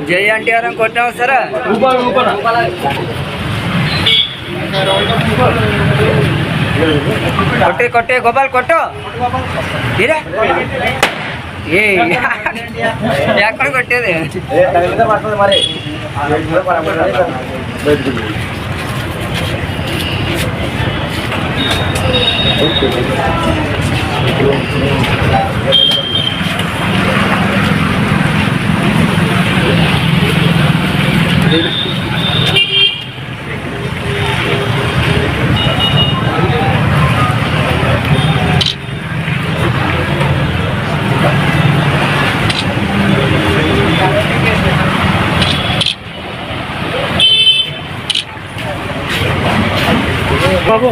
జై ఎన్టీఆర్ కొట్టావు సరే కొట్టే కొట్టే గోపాల్ కొట్టు ఏ ఎక్కడ కొట్టేది మరి బాబు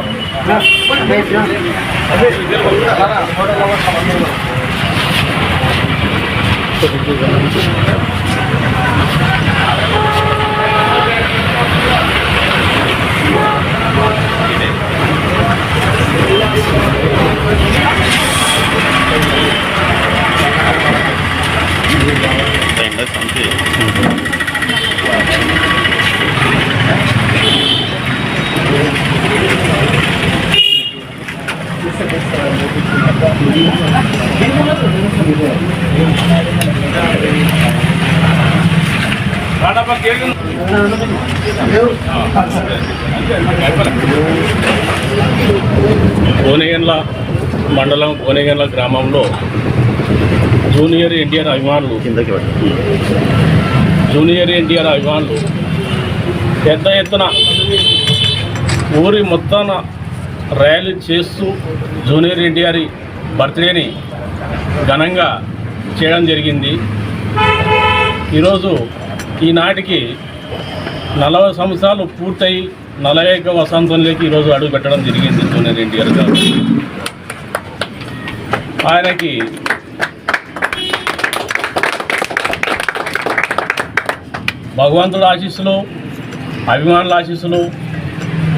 కోనేగండ్ల మండలం కోనేగండ్ల గ్రామంలో జూనియర్ ఎన్టీఆర్ అభిమానులు పెద్ద ఎత్తున ఊరి మొత్తాన ర్యాలీ చేస్తూ జూనియర్ ఎన్టీఆర్ బర్త్డేని ఘనంగా చేయడం జరిగింది. ఈరోజు ఈనాటికి 40 సంవత్సరాలు పూర్తయి 41వ వసంతంలోకి ఈరోజు అడుగు పెట్టడం జరిగింది జూనియర్ ఎన్టీఆర్ గారు. ఆయనకి భగవంతుడి ఆశీస్సులు, అభిమానుల ఆశీస్సులు,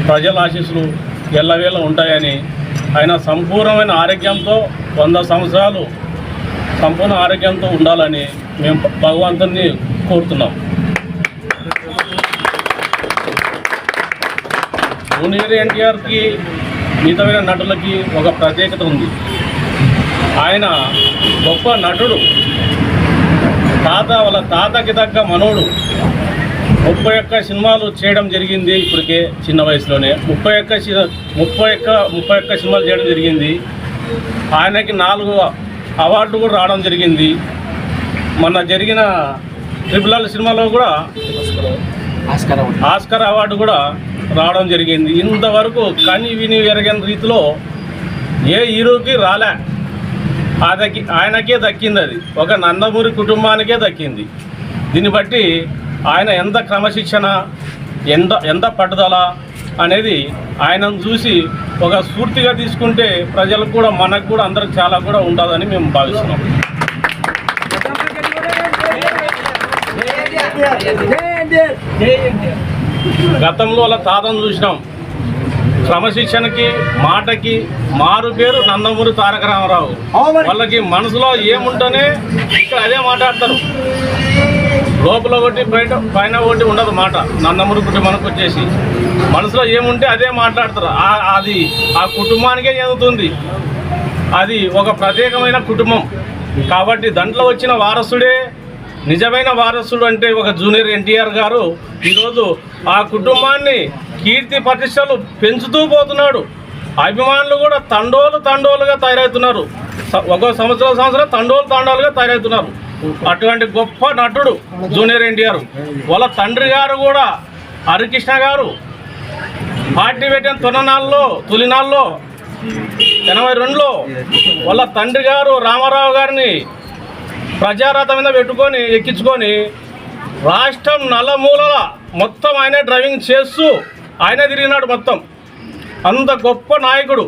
ప్రజల ఆశీస్సులు ఎల్లవేళ ఉంటాయని, ఆయన సంపూర్ణమైన ఆరోగ్యంతో 100 సంవత్సరాలు సంపూర్ణ ఆరోగ్యంతో ఉండాలని మేము భగవంతుని కోరుతున్నాం. జూనియర్ ఎన్టీఆర్కి మిగతా నటులకి ఒక ప్రత్యేకత ఉంది. ఆయన గొప్ప నటుడు, వాళ్ళ తాతకి తగ్గ మనోడు. 31 సినిమాలు చేయడం జరిగింది. ఇప్పటికే చిన్న వయసులోనే 31 సినిమాలు చేయడం జరిగింది. ఆయనకి 4 అవార్డులు కూడా రావడం జరిగింది. మొన్న జరిగిన RRR సినిమాలో కూడా ఆస్కార్ అవార్డు కూడా రావడం జరిగింది. ఇంతవరకు కని విని ఎరగని రీతిలో ఏ హీరోకి రాలే. ఆయనకే దక్కింది. అది ఒక నందమూరి కుటుంబానికే దక్కింది. దీన్ని బట్టి ఆయన ఎంత క్రమశిక్షణ, ఎంత పట్టుదల అనేది ఆయనను చూసి ఒక స్ఫూర్తిగా తీసుకుంటే ప్రజలకు కూడా మనకు కూడా అందరికి చాలా కూడా ఉంటుందని మేము భావిస్తున్నాం. గతంలో వాళ్ళ తాతను చూసినాం. క్రమశిక్షణకి, మాటకి మారు పేరు నందమూరి తారక రామారావు. వాళ్ళకి మనసులో ఏముంటేనే ఇక్కడ అదే మాట్లాడతారు. లోపల ఒకటి పైన ఒకటి ఉండదు మాట. నందమూరి కుటుంబానికి వచ్చేసి మనసులో ఏముంటే అదే మాట్లాడతారు. అది ఆ కుటుంబానికే చెందుతుంది. అది ఒక ప్రత్యేకమైన కుటుంబం కాబట్టి దాంట్లో వచ్చిన వారసుడే నిజమైన వారసుడు. అంటే ఒక జూనియర్ ఎన్టీఆర్ గారు ఈరోజు ఆ కుటుంబాన్ని కీర్తి ప్రతిష్టలు పెంచుతూ పోతున్నాడు. అభిమానులు కూడా తండోలుగా తయారవుతున్నారు. ఒక్కో సంవత్సరం తండోలుగా తయారవుతున్నారు. అటువంటి గొప్ప నటుడు జూనియర్ ఎన్టీఆర్. వాళ్ళ తండ్రి గారు కూడా హరికృష్ణ గారు పార్టీ పెట్టిన తొలినాళ్ళలో 82లో వాళ్ళ తండ్రి గారు రామారావు గారిని ప్రజారథం మీద ఎక్కించుకొని రాష్ట్రం నల్లమూలల మొత్తం ఆయనే డ్రైవింగ్ చేస్తూ ఆయనే తిరిగినాడు మొత్తం. అంత గొప్ప నాయకుడు.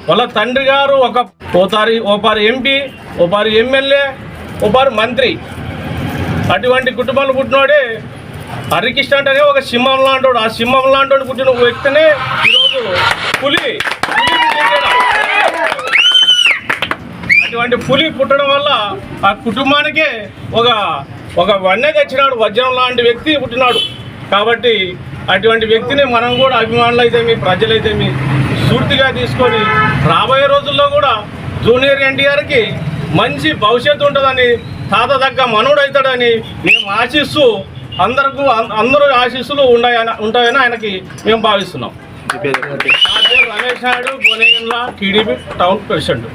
వాళ్ళ తండ్రి గారు ఓపారి ఎంపీ, ఓపారి ఎమ్మెల్యే, ఓపారి మంత్రి. అటువంటి కుటుంబాలు పుట్టినోడే హరికృష్ణ అంటేనే ఒక సింహం లాంటోడు. ఆ సింహం లాంటోడు పుట్టిన వ్యక్తినే ఈరోజు పులి. అటువంటి పులి పుట్టడం వల్ల ఆ కుటుంబానికే ఒక వన్నె తెచ్చినాడు. వజ్రం లాంటి వ్యక్తి పుట్టినాడు. కాబట్టి అటువంటి వ్యక్తిని మనం కూడా అభిమానులైతేమి, ప్రజలైతేమి స్ఫూర్తిగా తీసుకొని రాబోయే రోజుల్లో కూడా జూనియర్ ఎన్టీఆర్కి మంచి భవిష్యత్తు ఉంటుందని, తాత దగ్గ మనవుడు అవుతాడని మేము ఆశిస్తూ అందరూ ఆశీస్సులు ఉంటాయని ఆయనకి మేము భావిస్తున్నాం. నా పేరు Ramesh Naidu, Gonegandla TDP town president.